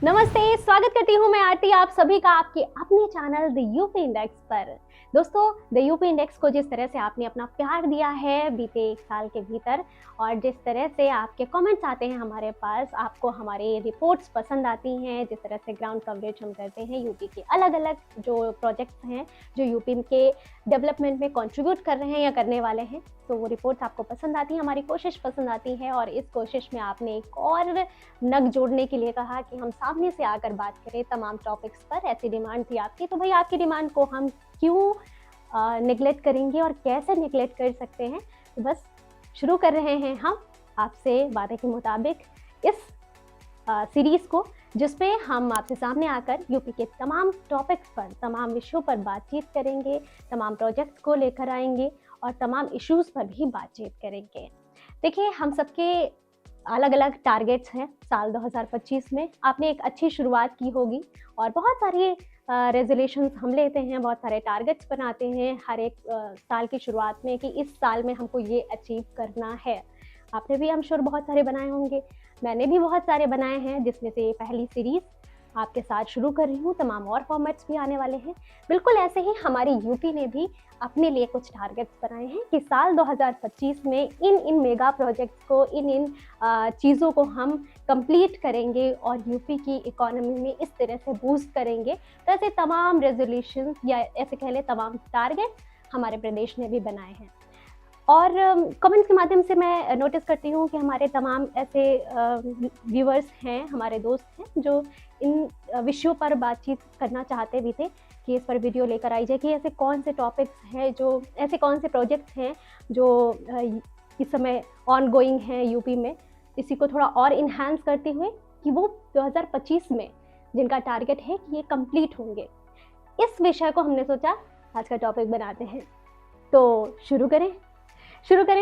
नमस्ते, स्वागत करती हूँ मैं आरती आप सभी का आपके अपने चैनल द यूपी इंडेक्स पर। दोस्तों, द यूपी इंडेक्स को जिस तरह से आपने अपना प्यार दिया है बीते 1 साल के भीतर और जिस तरह से आपके कमेंट्स आते हैं हमारे पास, आपको हमारे रिपोर्ट्स पसंद आती हैं, जिस तरह से ग्राउंड कवरेज हम करते हैं यूपी के अलग-अलग जो प्रोजेक्ट्स हैं, जो यूपी के डेवलपमेंट में कंट्रीब्यूट कर रहे हैं या करने वाले हैं, तो वो रिपोर्ट्स आपको पसंद आती हैं, हमारी कोशिश पसंद आती है और इस कोशिश में आपने एक और नग जोड़ने के लिए कहा कि हम सामने से आकर बात करें तमाम टॉपिक्स पर। ऐसी डिमांड थी आपकी, तो भाई आपकी डिमांड को हम क्यों नेगलेक्ट करेंगे और कैसे नेगलेक्ट कर सकते हैं। तो बस शुरू कर रहे हैं हम आपसे वादे के मुताबिक इस सीरीज़ को, जिसमें हम आपके सामने आकर यूपी के तमाम टॉपिक्स पर, तमाम विषयों पर बातचीत करेंगे, तमाम प्रोजेक्ट्स को लेकर आएंगे और तमाम इश्यूज़ पर भी बातचीत करेंगे। देखिए, हम सबके अलग-अलग टारगेट्स हैं साल 2025 में। आपने एक अच्छी शुरुआत की होगी और बहुत सारी रेज़ोल्यूशंस हम लेते हैं, बहुत सारे टारगेट्स बनाते हैं हर एक साल की शुरुआत में कि इस साल में हमको ये अचीव करना है। आपने भी आई एम श्योर बहुत सारे बनाए होंगे, मैंने भी बहुत सारे बनाए हैं, जिसमें से पहली सीरीज़ आपके साथ शुरू कर रही हूँ। तमाम और फॉर्मेट्स भी आने वाले हैं। बिल्कुल ऐसे ही हमारी यूपी ने भी अपने लिए कुछ टारगेट्स बनाए हैं कि साल 2025 में इन मेगा प्रोजेक्ट्स को, इन चीज़ों को हम कंप्लीट करेंगे और यूपी की इकोनॉमी में इस तरह से बूस्ट करेंगे। तो ऐसे तमाम रेजोल्यूशन या ऐसे कह लें तमाम टारगेट हमारे प्रदेश ने भी बनाए हैं। और कमेंट्स के माध्यम से मैं नोटिस करती हूँ कि हमारे तमाम ऐसे व्यूअर्स हैं, हमारे दोस्त हैं जो इन विषयों पर बातचीत करना चाहते भी थे कि इस पर वीडियो लेकर आई जाए कि ऐसे कौन से टॉपिक्स हैं, जो ऐसे कौन से प्रोजेक्ट्स हैं जो इस समय ऑन गोइंग हैं यूपी में, इसी को थोड़ा और इन्हांस करते हुए कि वो 2025 में जिनका टारगेट है कि ये कंप्लीट होंगे। इस विषय को हमने सोचा आज का टॉपिक बनाते हैं। तो शुरू करें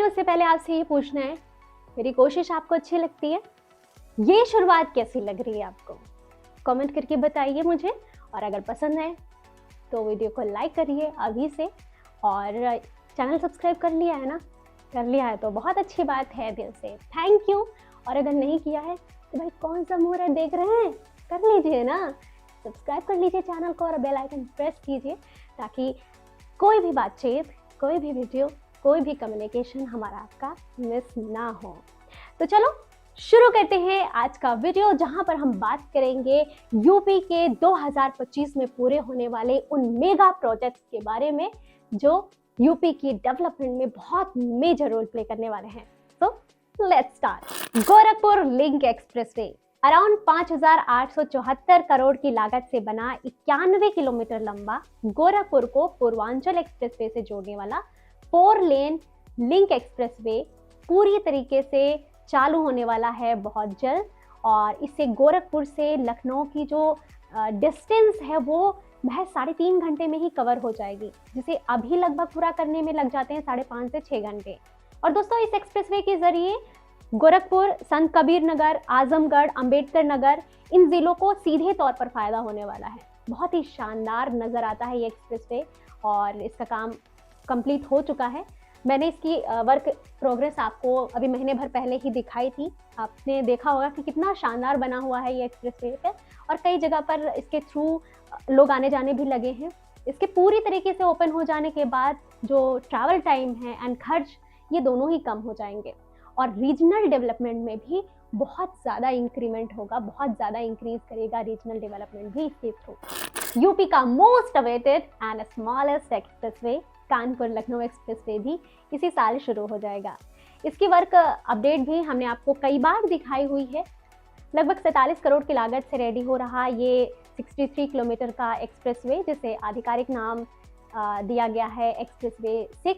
उससे पहले आपसे ये पूछना है, मेरी कोशिश आपको अच्छी लगती है? ये शुरुआत कैसी लग रही है आपको? कमेंट करके बताइए मुझे। और अगर पसंद है तो वीडियो को लाइक करिए अभी से, और चैनल सब्सक्राइब कर लिया है ना? कर लिया है तो बहुत अच्छी बात है, दिल से थैंक यू। और अगर नहीं किया है तो भाई कौन सा मुंह है देख रहे हैं, कर लीजिए ना, सब्सक्राइब कर लीजिए चैनल को और बेल आइकन प्रेस कीजिए ताकि कोई भी बातचीत, कोई भी वीडियो, कोई भी कम्युनिकेशन हमारा आपका मिस ना हो। तो चलो शुरू करते हैं आज का वीडियो, जहां पर हम बात करेंगे यूपी के 2025 में पूरे होने वाले उन मेगा प्रोजेक्ट्स के बारे में जो यूपी की डेवलपमेंट में बहुत मेजर रोल प्ले करने वाले हैं। तो let's start. Gorakhpur link expressway around 5,874 crore की लागत से बना 91 किलोमीटर लंबा गोरखपुर को पूर्वांचल एक्सप्रेसवे से जोड़ने वाला 4 लेन लिंक एक्सप्रेसवे पूरी तरीके से चालू होने वाला है बहुत जल्द, और इससे गोरखपुर से लखनऊ की जो डिस्टेंस है वो महज 3.5 घंटे में ही कवर हो जाएगी, जिसे अभी लगभग पूरा करने में लग जाते हैं 5.5 से 6 घंटे। और दोस्तों, इस एक्सप्रेसवे के जरिए गोरखपुर, संत कबीर नगर, आजमगढ़, अंबेडकर नगर, इन जिलों को सीधे तौर पर फायदा होने वाला है। बहुत ही शानदार नज़र आता है ये एक्सप्रेसवे और इसका काम कंप्लीट हो चुका है। मैंने इसकी वर्क प्रोग्रेस आपको अभी महीने भर पहले ही दिखाई थी। आपने देखा होगा कि कितना शानदार बना हुआ है ये एक्सप्रेसवे पे, और कई जगह पर इसके थ्रू लोग आने जाने भी लगे हैं। इसके पूरी तरीके से ओपन हो जाने के बाद जो ट्रैवल टाइम है एंड खर्च, ये दोनों ही कम हो जाएंगे और रीजनल डेवलपमेंट में भी बहुत ज़्यादा इंक्रीमेंट होगा, बहुत ज़्यादा इंक्रीज करेगा रीजनल डेवलपमेंट भी इसके थ्रू। यूपी का most awaited and smallest expressway Kanpur Lucknow expressway भी इसी साल शुरू हो जाएगा। इसकी वर्क अपडेट भी हमने आपको कई बार दिखाई हुई है। लगभग 47 करोड़ की लागत से रेडी हो रहा ये 63 किलोमीटर का एक्सप्रेसवे, जिसे आधिकारिक नाम दिया गया है एक्सप्रेसवे 6,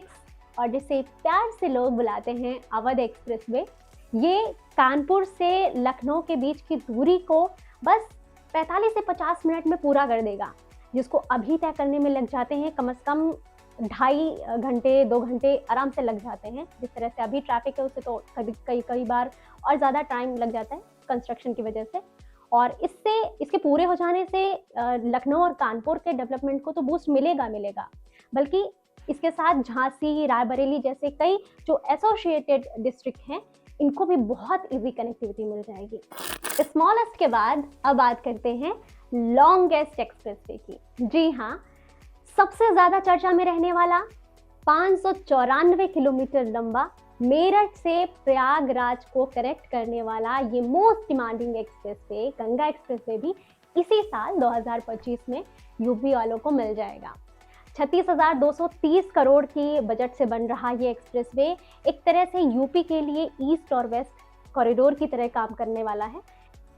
और जिसे प्यार से लोग बुलाते हैं अवध एक्सप्रेसवे। ये कानपुर से लखनऊ के बीच की दूरी को बस 45 से 50 मिनट में पूरा कर देगा, जिसको अभी तय करने में लग जाते हैं कम से कम 2.5 घंटे 2 घंटे आराम से लग जाते हैं। जिस तरह से अभी ट्रैफिक है उससे तो कई बार और ज़्यादा टाइम लग जाता है कंस्ट्रक्शन की वजह से। और इसके पूरे हो जाने से लखनऊ और कानपुर के डेवलपमेंट को तो बूस्ट मिलेगा, बल्कि इसके साथ झांसी, रायबरेली जैसे कई जो एसोसिएटेड डिस्ट्रिक्ट हैं, इनको भी बहुत इजी कनेक्टिविटी मिल जाएगी। स्मॉलेस्ट के बाद अब बात करते हैं लॉन्गेस्ट एक्सप्रेसवे की। जी हाँ, सबसे ज़्यादा चर्चा में रहने वाला 594 किलोमीटर लंबा मेरठ से प्रयागराज को कनेक्ट करने वाला ये most demanding expressway Ganga expressway भी इसी साल 2025 में यूपी वालों को मिल जाएगा। 36,230 करोड़ की बजट से बन रहा ये एक्सप्रेसवे एक तरह से यूपी के लिए ईस्ट और वेस्ट कॉरिडोर की तरह काम करने वाला है।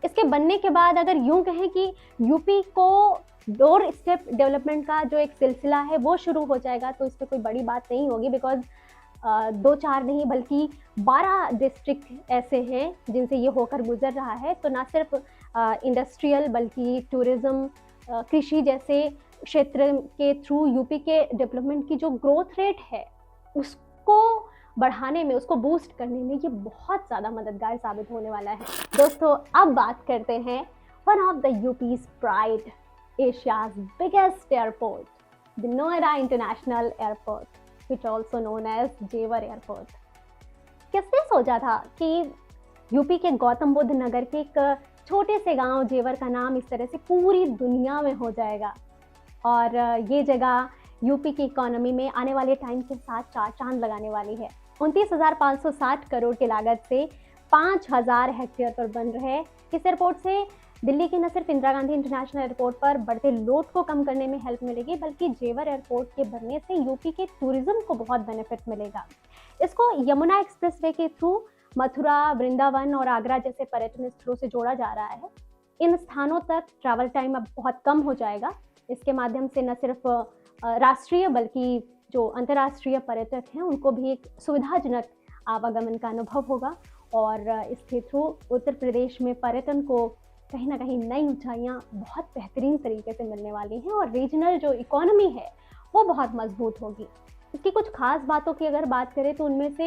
इसके बनने के बाद अगर यूं कहें कि यूपी को डोर स्टेप डेवलपमेंट का जो एक सिलसिला है वो शुरू हो जाएगा, तो इस पर कोई बड़ी बात नहीं होगी, बिकॉज 2-4 नहीं बल्कि 12 डिस्ट्रिक्ट ऐसे हैं जिनसे ये होकर गुजर रहा है। तो ना सिर्फ इंडस्ट्रियल बल्कि टूरिज़्म, कृषि जैसे क्षेत्र के थ्रू यूपी के डेवलपमेंट की जो ग्रोथ रेट है उसको बढ़ाने में, उसको बूस्ट करने में ये बहुत ज़्यादा मददगार साबित होने वाला है। दोस्तों, अब बात करते हैं one of the यूपीज pride, Asia's biggest airport, the Noida international airport, which also known as जेवर एयरपोर्ट। किसने सोचा था कि यूपी के गौतम बुद्ध नगर के एक छोटे से गांव जेवर का नाम इस तरह से पूरी दुनिया में हो जाएगा, और ये जगह यूपी की इकोनॉमी में आने वाले टाइम के साथ चार चांद लगाने वाली है। 29,560 करोड़ की लागत से 5,000 हेक्टेयर पर बन रहे इस एयरपोर्ट से दिल्ली के न सिर्फ इंदिरा गांधी इंटरनेशनल एयरपोर्ट पर बढ़ते लोड को कम करने में हेल्प मिलेगी, बल्कि जेवर एयरपोर्ट के बनने से यूपी के टूरिज्म को बहुत बेनिफिट मिलेगा। इसको यमुना एक्सप्रेसवे के थ्रू मथुरा, वृंदावन और आगरा जैसे पर्यटन स्थलों से जोड़ा जा रहा है। इन स्थानों तक ट्रैवल टाइम अब बहुत कम हो जाएगा। इसके माध्यम से न सिर्फ राष्ट्रीय बल्कि जो अंतर्राष्ट्रीय पर्यटक हैं उनको भी एक सुविधाजनक आवागमन का अनुभव होगा, और इसके थ्रू उत्तर प्रदेश में पर्यटन को कहीं ना कहीं नई ऊंचाइयां बहुत बेहतरीन तरीके से मिलने वाली हैं, और रीजनल जो इकोनॉमी है वो बहुत मजबूत होगी। इसकी कुछ खास बातों की अगर बात करें तो उनमें से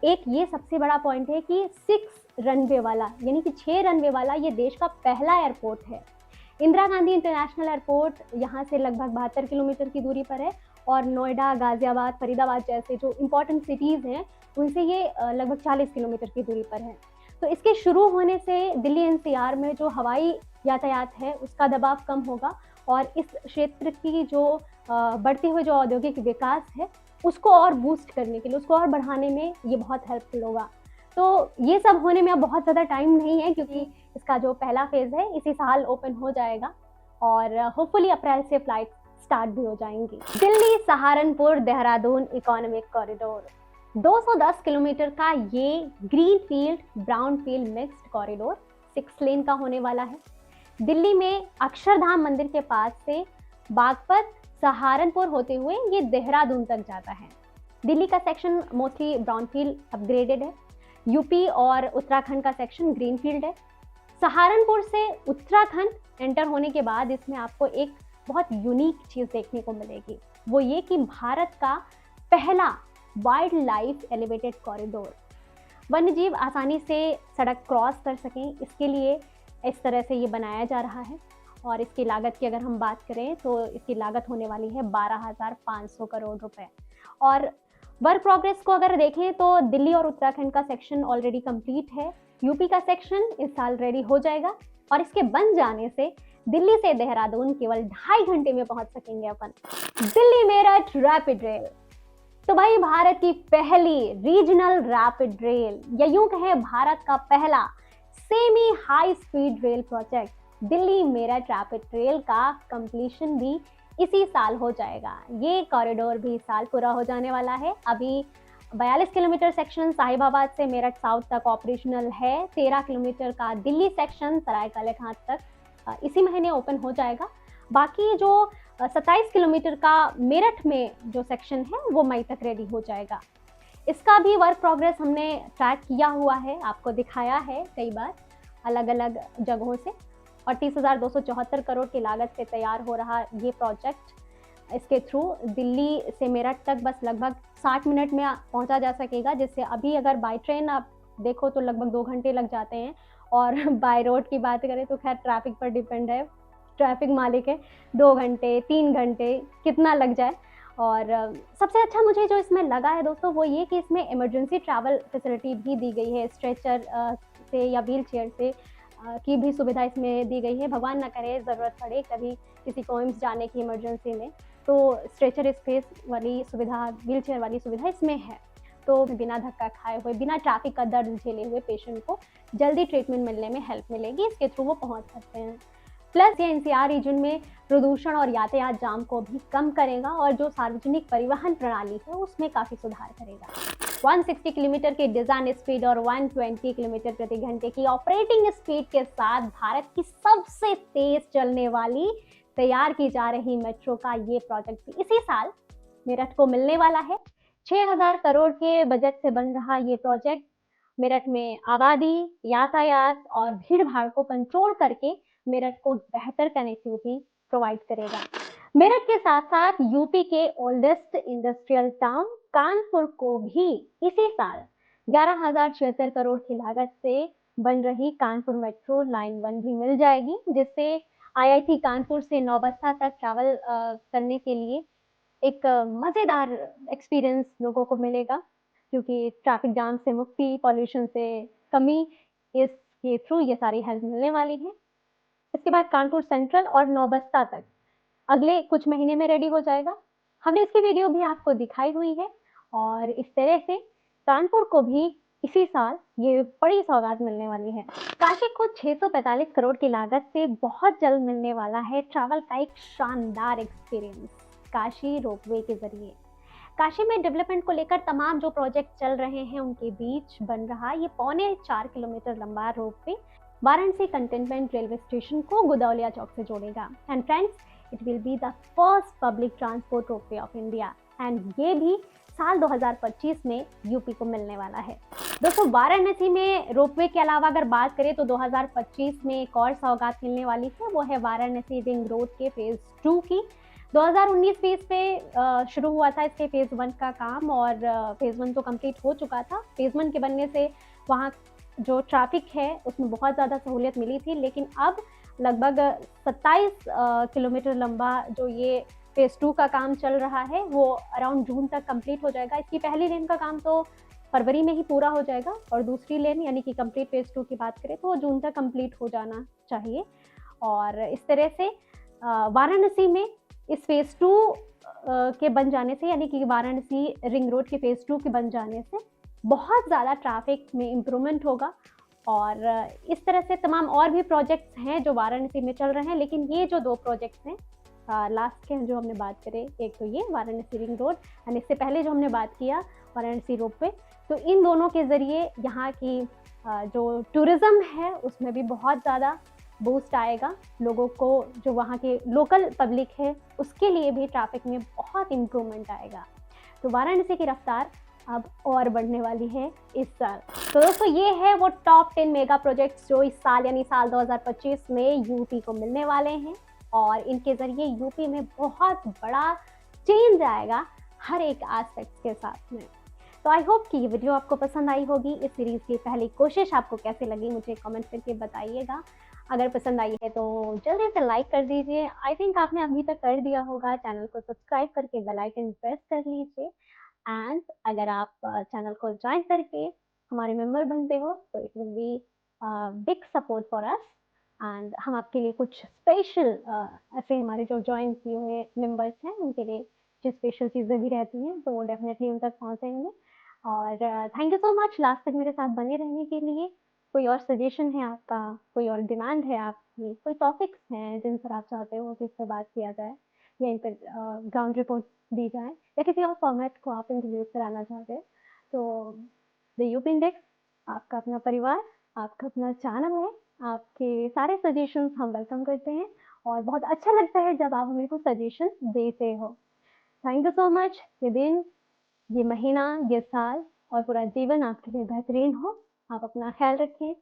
एक ये सबसे बड़ा पॉइंट है कि 6 रनवे वाला, यानी कि 6 रनवे वाला ये देश का पहला एयरपोर्ट है। इंदिरा गांधी इंटरनेशनल एयरपोर्ट यहाँ से लगभग 72 किलोमीटर की दूरी पर है, और नोएडा, गाजियाबाद, फरीदाबाद जैसे जो इम्पोर्टेंट सिटीज़ हैं उनसे ये लगभग 40 किलोमीटर की दूरी पर है। तो इसके शुरू होने से दिल्ली एनसीआर में जो हवाई यातायात है उसका दबाव कम होगा, और इस क्षेत्र की जो बढ़ती हुई जो औद्योगिक विकास है उसको और बूस्ट करने के लिए, उसको और बढ़ाने में ये बहुत हेल्पफुल होगा। तो ये सब होने में अब बहुत ज़्यादा टाइम नहीं है, क्योंकि इसका जो पहला फेज़ है इसी साल ओपन हो जाएगा, और होपफुली अप्रैल से फ्लाइट स्टार्ट भी हो जाएंगी। Delhi Saharanpur Dehradun economic corridor 210 kilometre का ये green field brown field mixed corridor 6 लेन का होने वाला है। दिल्ली में अक्षरधाम मंदिर के पास से बागपत, सहारनपुर होते हुए ये देहरादून तक जाता है। दिल्ली का section mostly brown field upgraded है। यूपी और उत्तराखंड का सेक्शन ग्रीन फील्ड है। सहारनपुर से उत्तराखंड एंटर होने के बाद इसमें आपको एक बहुत यूनिक चीज़ देखने को मिलेगी, वो ये कि भारत का पहला वाइल्ड लाइफ एलिवेटेड कॉरिडोर। वन्यजीव आसानी से सड़क क्रॉस कर सकें, इसके लिए इस तरह से ये बनाया जा रहा है। और इसकी लागत की अगर हम बात करें तो इसकी लागत होने वाली है 12,500 करोड़ रुपए। और वर्क प्रोग्रेस को अगर देखें तो दिल्ली और उत्तराखंड का सेक्शन ऑलरेडी कंप्लीट है। यूपी का सेक्शन इस साल रेडी हो जाएगा, और इसके बन जाने से दिल्ली से देहरादून केवल 2.5 घंटे में पहुंच सकेंगे अपन। दिल्ली मेरठ रैपिड रेल, तो भाई भारत की पहली रीजनल रैपिड रेल, या यूं कहें भारत का पहला semi high speed rail project Delhi Meerut rapid rail का कंप्लीशन भी इसी साल हो जाएगा। ये कॉरिडोर भी इस साल पूरा हो जाने वाला है। अभी 42 किलोमीटर सेक्शन साहिबाबाद से मेरठ साउथ तक ऑपरेशनल है। 13 किलोमीटर का दिल्ली सेक्शन सरायकाले खान तक इसी महीने ओपन हो जाएगा। बाकी जो 27 किलोमीटर का मेरठ में जो सेक्शन है वो मई तक रेडी हो जाएगा। इसका भी वर्क प्रोग्रेस हमने ट्रैक किया हुआ है, आपको दिखाया है कई बार अलग अलग जगहों से। 38,274 करोड़ की लागत से तैयार हो रहा ये प्रोजेक्ट, इसके थ्रू दिल्ली से मेरठ तक बस लगभग 60 मिनट में पहुंचा जा सकेगा, जिससे अभी अगर बाय ट्रेन आप देखो तो लगभग 2 घंटे लग जाते हैं, और बाय रोड की बात करें तो खैर ट्रैफिक पर डिपेंड है, ट्रैफिक मालिक है, 2 घंटे 3 घंटे कितना लग जाए। और सबसे अच्छा मुझे जो इसमें लगा है दोस्तों वो ये कि इसमें इमरजेंसी ट्रैवल फैसिलिटी भी दी गई है। स्ट्रेचर से या व्हील चेयर से की भी सुविधा इसमें दी गई है। भगवान ना करे ज़रूरत पड़े कभी किसी को एम्स जाने की इमरजेंसी में, तो स्ट्रेचर स्पेस वाली सुविधा, व्हीलचेयर वाली सुविधा इसमें है। तो बिना धक्का खाए हुए, बिना ट्रैफिक का दर्द झेले हुए पेशेंट को जल्दी ट्रीटमेंट मिलने में हेल्प मिलेगी, इसके थ्रू वो पहुँच सकते हैं। प्लस ये एनसीआर रीजन में प्रदूषण और यातायात जाम को भी कम करेगा और जो सार्वजनिक परिवहन प्रणाली है उसमें काफ़ी सुधार करेगा। 160 किलोमीटर की डिज़ाइन स्पीड और 120 किलोमीटर प्रति घंटे की ऑपरेटिंग स्पीड के साथ भारत की सबसे तेज चलने वाली तैयार की जा रही मेट्रो का ये प्रोजेक्ट भी इसी साल मेरठ को मिलने वाला है। 6000 करोड़ के बजट से बन रहा ये प्रोजेक्ट मेरठ में आबादी, यातायात और भीड़-भाड़ को कंट्रोल करके मेरठ को बेहतर कनेक्टिविटी प्रोवाइड करेगा। मेरठ के साथ-साथ यूपी के ओल्डेस्ट इंडस्ट्रियल टाउन कानपुर को भी इसी साल 11,076 करोड़ की लागत से बन रही कानपुर मेट्रो लाइन 1 भी मिल जाएगी, जिससे आईआईटी कानपुर से नौबस्ता तक ट्रैवल करने के लिए एक मज़ेदार एक्सपीरियंस लोगों को मिलेगा, क्योंकि ट्रैफिक जाम से मुक्ति, पॉल्यूशन से कमी, इसके थ्रू ये सारी हेल्प मिलने वाली है। इसके बाद कानपुर सेंट्रल और नौबस्ता तक अगले कुछ महीने में रेडी हो जाएगा। हमने इसकी वीडियो भी आपको दिखाई हुई है और इस तरह से कानपुर को भी इसी साल ये बड़ी सौगात मिलने वाली है। काशी को 645 करोड़ की लागत से बहुत जल्द मिलने वाला है ट्रैवल का एक शानदार एक्सपीरियंस काशी रोपवे के जरिए। काशी में डेवलपमेंट को लेकर तमाम जो प्रोजेक्ट चल रहे हैं उनके बीच बन रहा ये 4.25 किलोमीटर लंबा ropeway Varanasi containment railway station को गुदौलिया चौक से जोड़ेगा। And friends, it will be the first public transport ropeway of India and ये भी साल 2025 में यूपी को मिलने वाला है। दोस्तों, वाराणसी में रोपवे के अलावा अगर बात करें तो 2025 में एक और सौगात मिलने वाली है, वो है वाराणसी रिंग रोड के फेज 2 की। 2019 फेज पे शुरू हुआ था इसके फेज 1 का काम और फेज 1 तो कंप्लीट हो चुका था। फेज 1 के बनने से वहाँ जो ट्रैफिक है उसमें बहुत ज़्यादा सहूलियत मिली थी, लेकिन अब लगभग 27 किलोमीटर लंबा जो ये फेज 2 का काम चल रहा है वो अराउंड जून तक कंप्लीट हो जाएगा। इसकी पहली लेन का काम तो फरवरी में ही पूरा हो जाएगा और दूसरी लेन यानी कि कंप्लीट फेज 2 की बात करें तो जून तक कंप्लीट हो जाना चाहिए। और इस तरह से वाराणसी में इस फेज 2 के बन जाने से यानी कि वाराणसी रिंग रोड के फेज 2 के बन जाने से बहुत ज़्यादा ट्रैफिक में इम्प्रूवमेंट होगा। और इस तरह से तमाम और भी प्रोजेक्ट्स हैं जो वाराणसी में चल रहे हैं, लेकिन ये जो 2 प्रोजेक्ट्स हैं लास्ट के जो हमने बात करें, एक तो ये वाराणसी रिंग रोड एंड इससे पहले जो हमने बात किया वाराणसी रोपवे, तो इन दोनों के ज़रिए यहाँ की जो टूरिज़्म है उसमें भी बहुत ज़्यादा बूस्ट आएगा। लोगों को, जो वहाँ के लोकल पब्लिक है उसके लिए भी ट्रैफिक में बहुत इम्प्रूवमेंट आएगा। तो वाराणसी की रफ्तार अब और बढ़ने वाली है इस साल। तो दोस्तों, ये है वो टॉप 10 मेगा प्रोजेक्ट्स जो इस साल यानी साल 2025 में यूपी को मिलने वाले हैं और इनके ज़रिए यूपी में बहुत बड़ा चेंज आएगा हर एक एस्पेक्ट के साथ में। तो आई होप कि ये वीडियो आपको पसंद आई होगी। इस सीरीज़ की पहली कोशिश आपको कैसे लगी मुझे कमेंट करके बताइएगा। अगर पसंद आई है तो जल्दी से लाइक कर दीजिए। आई थिंक आपने अभी तक कर दिया होगा। चैनल को सब्सक्राइब करके बेल आइकन प्रेस कर लीजिए एंड अगर आप चैनल को ज्वाइन करके हमारे मेंबर बनते हो तो it will be big support for us and हम आपके लिए कुछ स्पेशल ऐसे हमारे जो ज्वाइन किए हुए मेंबर्स हैं उनके लिए कुछ स्पेशल चीज़ें भी रहती हैं तो वो डेफिनेटली उन तक पहुँचेंगे। और thank you so much last तक मेरे साथ बने रहने के लिए। कोई और सजेशन है आपका, कोई और डिमांड है आपकी, कोई टॉपिक्स हैं जिन पर आप चाहते हो कि इस पर बात किया जाए या इन पर ग्राउंड रिपोर्ट दी जाए या किसी और फॉर्मेट को आप इंट्रोड्यूस कराना चाहते हैं, तो द यूपी इंडेक्स आपका अपना परिवार, आपका अपना चैनल है। आपके सारे सजेशंस हम वेलकम करते हैं और बहुत अच्छा लगता है जब आप हमें को सजेशन देते हो। Thank you so much. ये दिन, ये महीना, ये साल और पूरा जीवन आपके लिए बेहतरीन हो। आप अपना ख्याल रखें,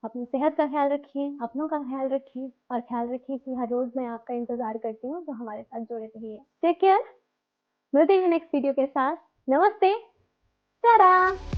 अपनी सेहत का ख्याल रखें, अपनों का ख्याल रखें और ख्याल रखें कि हर रोज़ मैं आपका इंतज़ार करती हूँ तो हमारे साथ जुड़े रहिए। Take care. मिलते हैं नेक्स्ट वीडियो के साथ। नमस्ते। टाटा।